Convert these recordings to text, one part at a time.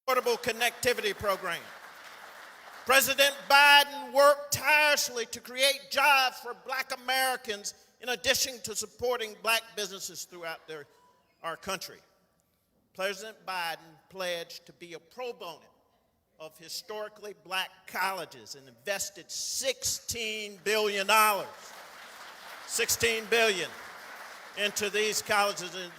Affordable Connectivity Program. President Biden worked tirelessly to create jobs for black Americans in addition to supporting black businesses throughout our country. President Biden pledged to be a proponent of historically black colleges and invested $16 billion into these colleges and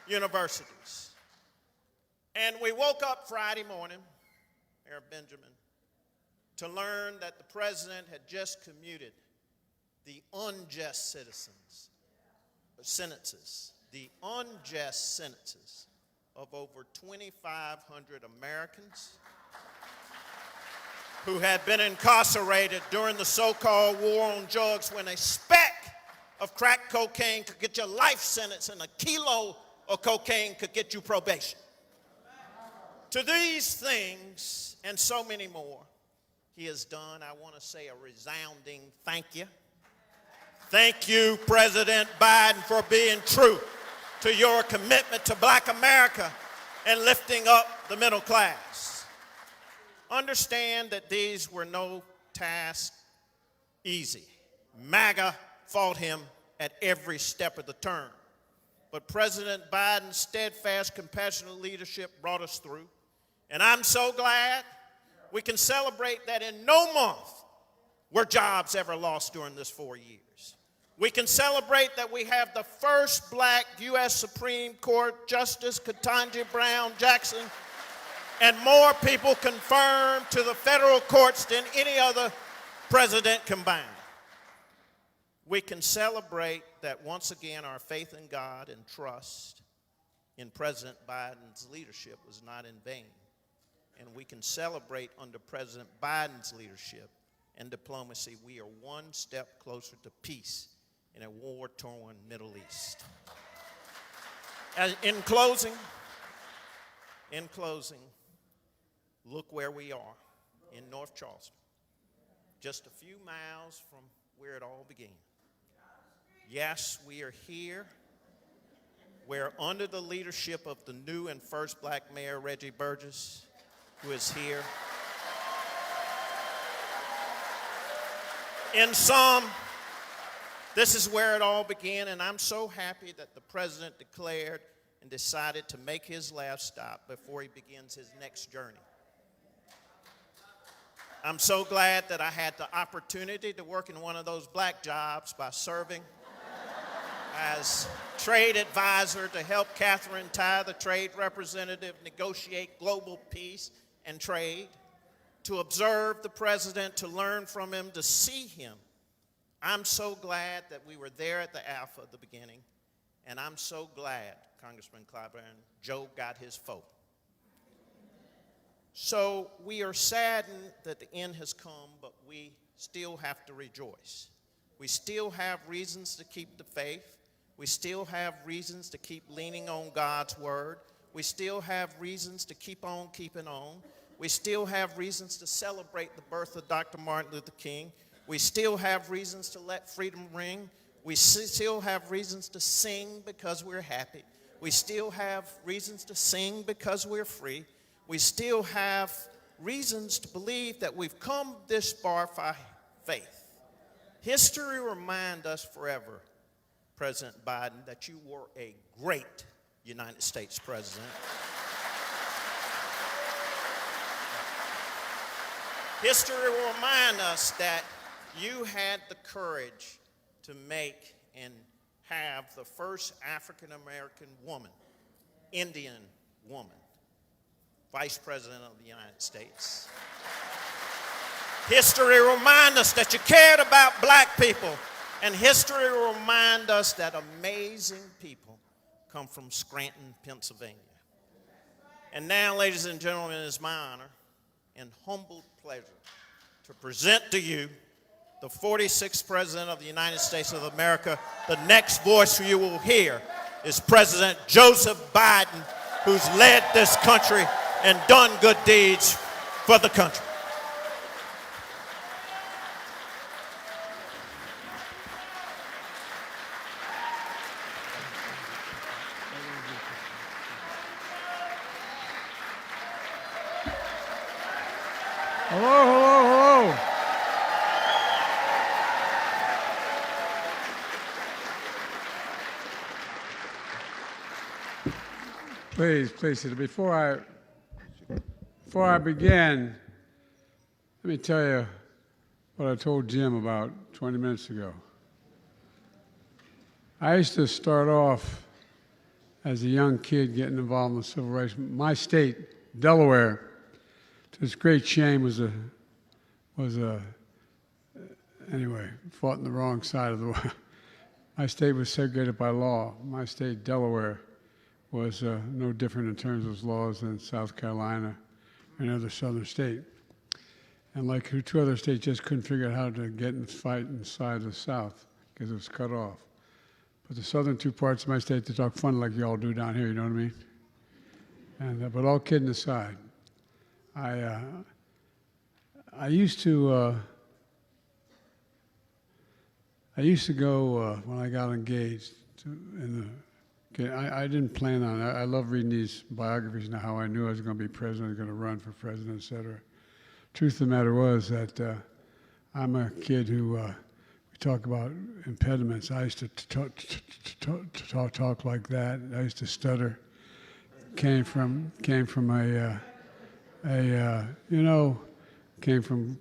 universities. And we woke up Friday morning, Mayor Benjamin, to learn that the president had just commuted the unjust sentences of over 2,500 Americans who had been incarcerated during the so-called war on drugs, when a speck of crack cocaine could get you a life sentence and a kilo of cocaine could get you probation. To these things and so many more he has done, I want to say a resounding thank you. Thank you, President Biden, for being true to your commitment to black America and lifting up the middle class. Understand that these were no tasks easy. MAGA fought him at every step of the term. But President Biden's steadfast, compassionate leadership brought us through. And I'm so glad we can celebrate that in no month were jobs ever lost during this 4 years. We can celebrate that we have the first black U.S. Supreme Court Justice, Ketanji Brown Jackson, and more people confirmed to the federal courts than any other president combined. We can celebrate that once again our faith in God and trust in President Biden's leadership was not in vain. And we can celebrate under President Biden's leadership and diplomacy, we are one step closer to peace in a war-torn Middle East. In closing, look where we are in North Charleston, just a few miles from where it all began. Yes, we are here, where under the leadership of the new and first black mayor, Reggie Burgess, who is here. In sum, this is where it all began, and I'm so happy that the president declared and decided to make his last stop before he begins his next journey. I'm so glad that I had the opportunity to work in one of those black jobs by serving as trade advisor to help Catherine Tai, the trade representative, negotiate global peace and trade, to observe the president, to learn from him, to see him. I'm so glad that we were there at the Alpha at the beginning, and I'm so glad, Congressman Clyburn, Joe got his vote. So we are saddened that the end has come, but we still have to rejoice. We still have reasons to keep the faith. We still have reasons to keep leaning on God's word. We still have reasons to keep on keeping on. We still have reasons to celebrate the birth of Dr. Martin Luther King. We still have reasons to let freedom ring. We still have reasons to sing because we're happy. We still have reasons to sing because we're free. We still have reasons to believe that we've come this far by faith. History reminds us forever, President Biden, that you were a great United States president. History will remind us that you had the courage to make and have the first African-American woman, Indian woman, Vice President of the United States. History will remind us that you cared about black people, and history will remind us that amazing people come from Scranton, Pennsylvania. And now, ladies and gentlemen, it is my honor and humble pleasure to present to you the 46th President of the United States of America. The next voice you will hear is President Joseph Biden, who's led this country and done good deeds for the country. Hello, hello, hello. Please, please, before I begin, let me tell you what I told Jim about 20 minutes ago. I used to start off as a young kid getting involved in the civil rights. My state, Delaware, to its great shame, anyway, fought on the wrong side of the war. My state was segregated by law. My state, Delaware, was no different in terms of its laws than South Carolina or any other southern state. And like two other states just couldn't figure out how to get and fight inside the South because it was cut off. But the southern two parts of my state, they talk funny like you all do down here, you know what I mean? And but all kidding aside, I used to go when I got engaged I didn't plan on it. I love reading these biographies now, how I knew I was going to be president, I was going to run for president, et cetera. Truth of the matter was that I'm a kid who, we talk about impediments. I used to talk like that. I used to stutter. Came from a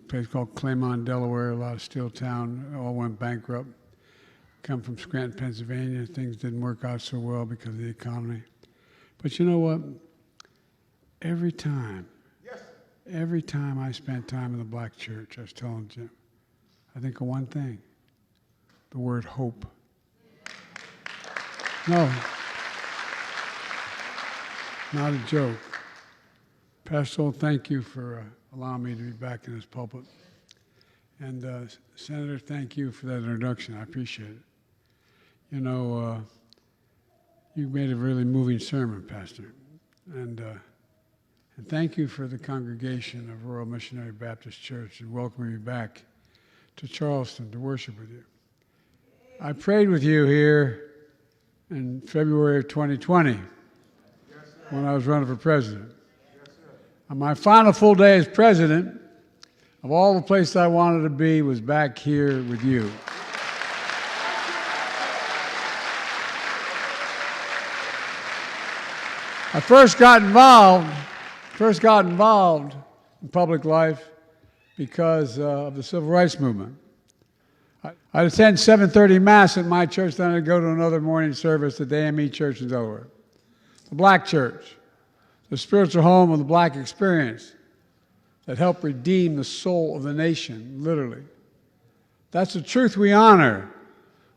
place called Claymont, Delaware, a lot of steel town, all went bankrupt. Come from Scranton, Pennsylvania. Things didn't work out so well because of the economy. But you know what? Every time I spent time in the black church, I was telling Jim, I think of one thing, the word hope. No, not a joke. Pastor Old, thank you for allowing me to be back in this pulpit. And Senator, thank you for that introduction. I appreciate it. You know, you made a really moving sermon, Pastor. And thank you for the congregation of Royal Missionary Baptist Church and welcoming me back to Charleston to worship with you. I prayed with you here in February of 2020 when I was running for president. On my final full day as president, of all the places I wanted to be was back here with you. I first got involved in public life because of the civil rights movement. I'd attend 7:30 Mass at my church, then I'd go to another morning service at the AME Church in Delaware. The black church, the spiritual home of the black experience that helped redeem the soul of the nation, literally. That's the truth we honor.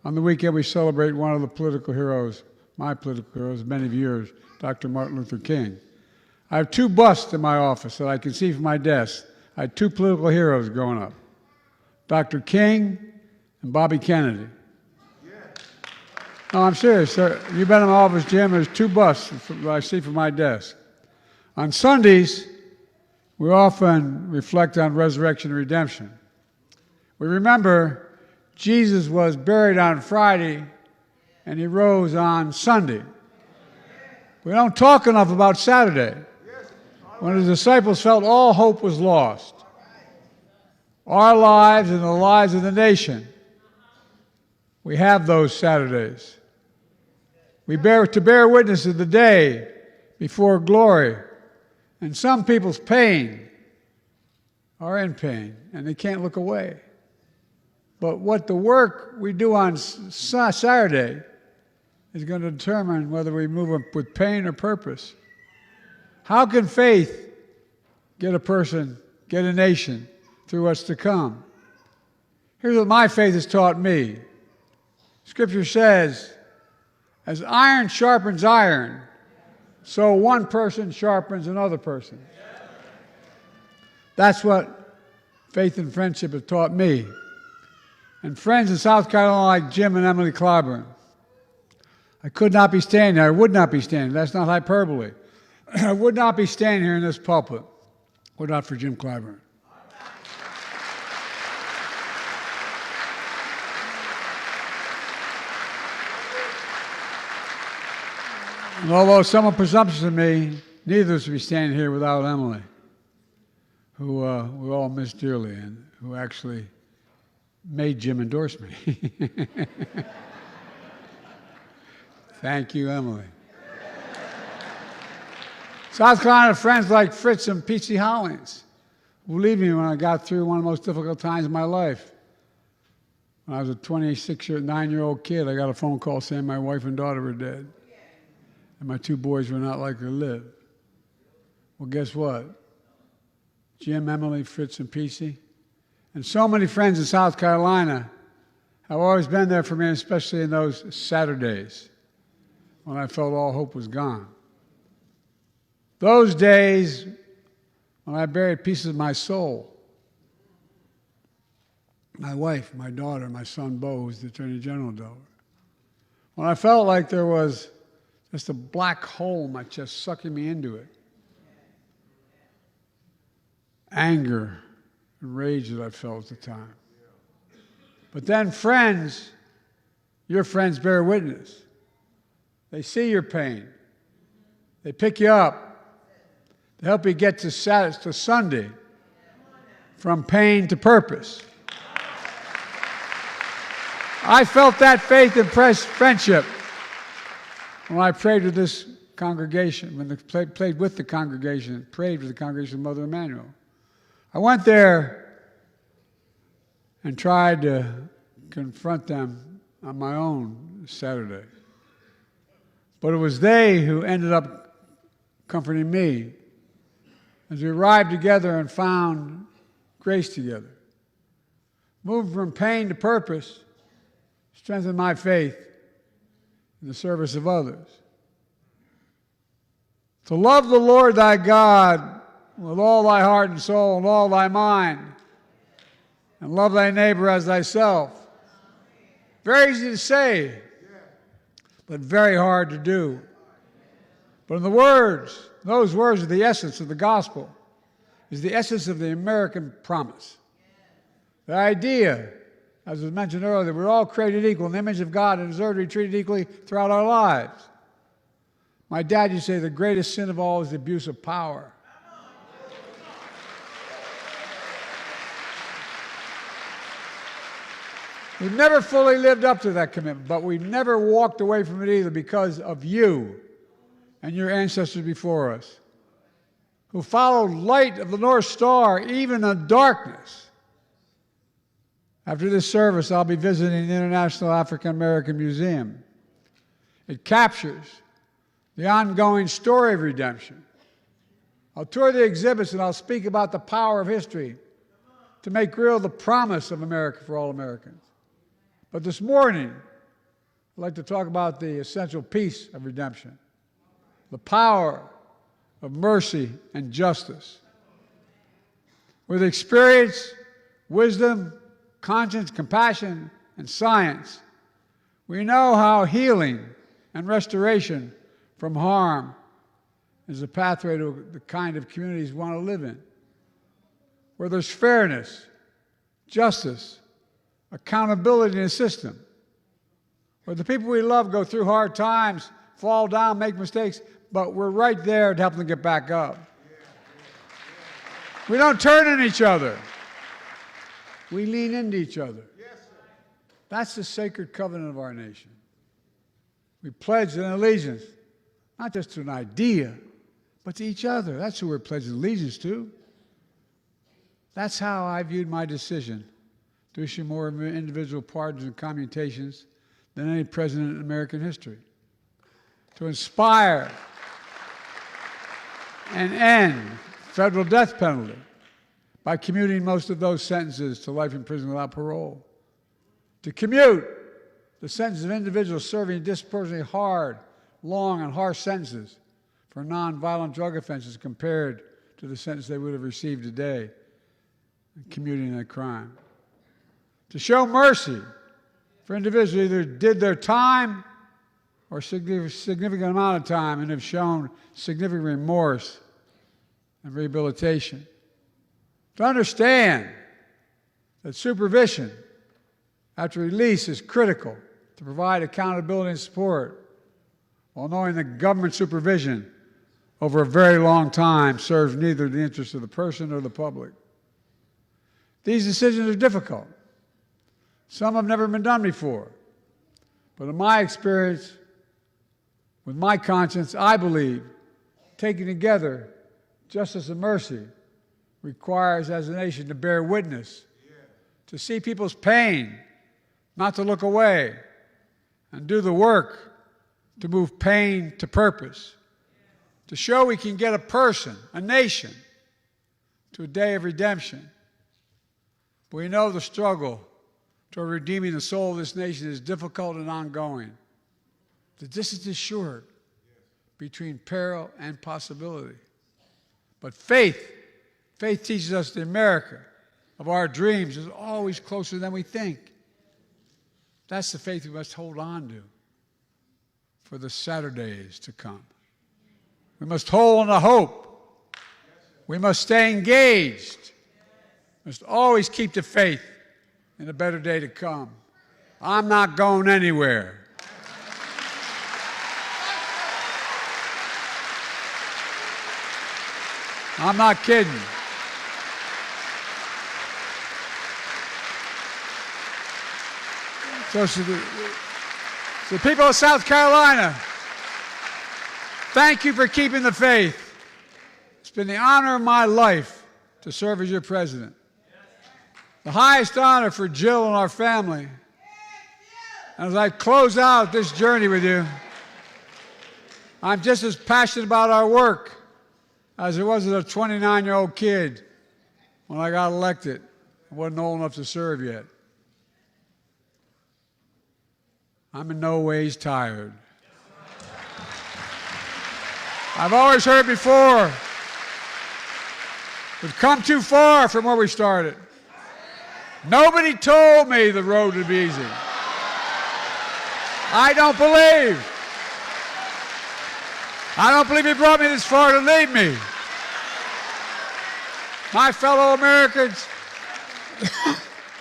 On the weekend we celebrate one of the political heroes, my political heroes, many of yours, Dr. Martin Luther King. I have two busts in my office that I can see from my desk. I had two political heroes growing up, Dr. King and Bobby Kennedy. No, I'm serious, sir. You've been in my office, Jim. There's two busts that I see from my desk. On Sundays, we often reflect on resurrection and redemption. We remember Jesus was buried on Friday and he rose on Sunday. We don't talk enough about Saturday, when the disciples felt all hope was lost. Our lives and the lives of the nation, we have those Saturdays. We bear witness of the day before glory. And some people's pain are in pain, and they can't look away. But what the work we do on Saturday is going to determine whether we move with pain or purpose. How can faith get a person, get a nation through what's to come? Here's what my faith has taught me. Scripture says, as iron sharpens iron, so one person sharpens another person. That's what faith and friendship have taught me. And friends in South Carolina like Jim and Emily Clyburn. I could not be standing here. I would not be standing. That's not hyperbole. I would not be standing here in this pulpit were it not for Jim Clyburn. And although somewhat presumptuous of me, neither of us would be standing here without Emily, who we all miss dearly and who actually made Jim endorse me. Thank you, Emily. South Carolina friends like Fritz and P.C. Hollings, who believed me when I got through one of the most difficult times of my life. When I was a 9-year-old kid, I got a phone call saying my wife and daughter were dead, and my 2 boys were not likely to live. Well, guess what? Jim, Emily, Fritz, and P.C., and so many friends in South Carolina have always been there for me, especially in those Saturdays when I felt all hope was gone. Those days when I buried pieces of my soul. My wife, my daughter, my son Bo, who's the Attorney General of Delaware. When I felt like there was just a black hole in my chest sucking me into it. Anger and rage that I felt at the time. But then friends, your friends bear witness. They see your pain. They pick you up. They help you get to Sunday from pain to purpose. I felt that faith and friendship when I prayed with this congregation, when I played with the congregation, prayed with the congregation of Mother Emanuel. I went there and tried to confront them on my own Saturday. But it was they who ended up comforting me as we arrived together and found grace together. Moving from pain to purpose strengthened my faith in the service of others. To love the Lord thy God with all thy heart and soul and all thy mind, and love thy neighbor as thyself. Very easy to say, but very hard to do. But in the words, those words are the essence of the gospel, is the essence of the American promise. The idea, as was mentioned earlier, we're all created equal in the image of God and deserve to be treated equally throughout our lives. My dad used to say the greatest sin of all is the abuse of power. We've never fully lived up to that commitment, but we've never walked away from it either because of you and your ancestors before us, who followed light of the North Star even in darkness. After this service, I'll be visiting the International African American Museum. It captures the ongoing story of redemption. I'll tour the exhibits and I'll speak about the power of history to make real the promise of America for all Americans. But this morning, I'd like to talk about the essential piece of redemption, the power of mercy and justice. With experience, wisdom, conscience, compassion, and science, we know how healing and restoration from harm is a pathway to the kind of communities we want to live in, where there's fairness, justice, accountability in the system, where the people we love go through hard times, fall down, make mistakes, but we're right there to help them get back up. We don't turn on each other. We lean into each other. That's the sacred covenant of our nation. We pledge an allegiance, not just to an idea, but to each other. That's who we're pledging allegiance to. That's how I viewed my decision to issue more individual pardons and commutations than any president in American history. To inspire and end federal death penalty by commuting most of those sentences to life in prison without parole. To commute the sentences of individuals serving disproportionately hard, long, and harsh sentences for nonviolent drug offenses compared to the sentence they would have received today in commuting that crime. To show mercy for individuals who either did their time or significant amount of time and have shown significant remorse and rehabilitation. To understand that supervision after release is critical to provide accountability and support, while knowing that government supervision over a very long time serves neither the interests of the person or the public. These decisions are difficult. Some have never been done before. But in my experience, with my conscience, I believe taking together justice and mercy requires, as a nation, to bear witness, to see people's pain, not to look away, and do the work to move pain to purpose, to show we can get a person, a nation, to a day of redemption. We know the struggle toward redeeming the soul of this nation is difficult and ongoing. The distance is short between peril and possibility. But faith teaches us the America of our dreams is always closer than we think. That's the faith we must hold on to for the Saturdays to come. We must hold on to hope. We must stay engaged. We must always keep the faith in a better day to come. I'm not going anywhere. I'm not kidding. So to the people of South Carolina, thank you for keeping the faith. It's been the honor of my life to serve as your president. The highest honor for Jill and our family. And as I close out this journey with you, I'm just as passionate about our work as I was as a 29-year-old kid when I got elected. I wasn't old enough to serve yet. I'm in no ways tired. I've always heard before, we've come too far from where we started. Nobody told me the road would be easy. I don't believe he brought me this far to leave me. My fellow Americans,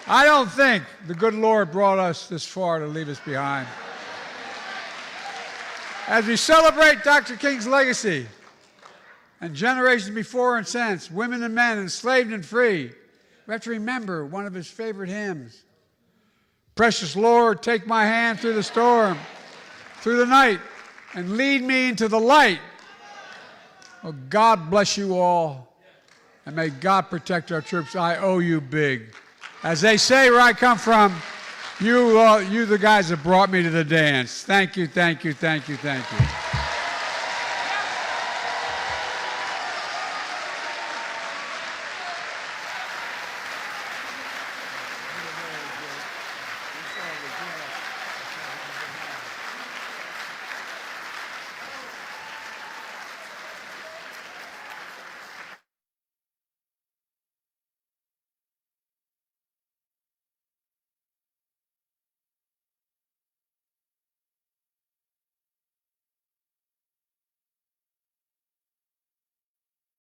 I don't think the good Lord brought us this far to leave us behind. As we celebrate Dr. King's legacy and generations before and since, women and men enslaved and free, we have to remember one of his favorite hymns. Precious Lord, take my hand through the storm, through the night, and lead me into the light. Oh, God bless you all, and may God protect our troops. I owe you big. As they say where I come from, you the guys that brought me to the dance. Thank you, thank you, thank you, thank you.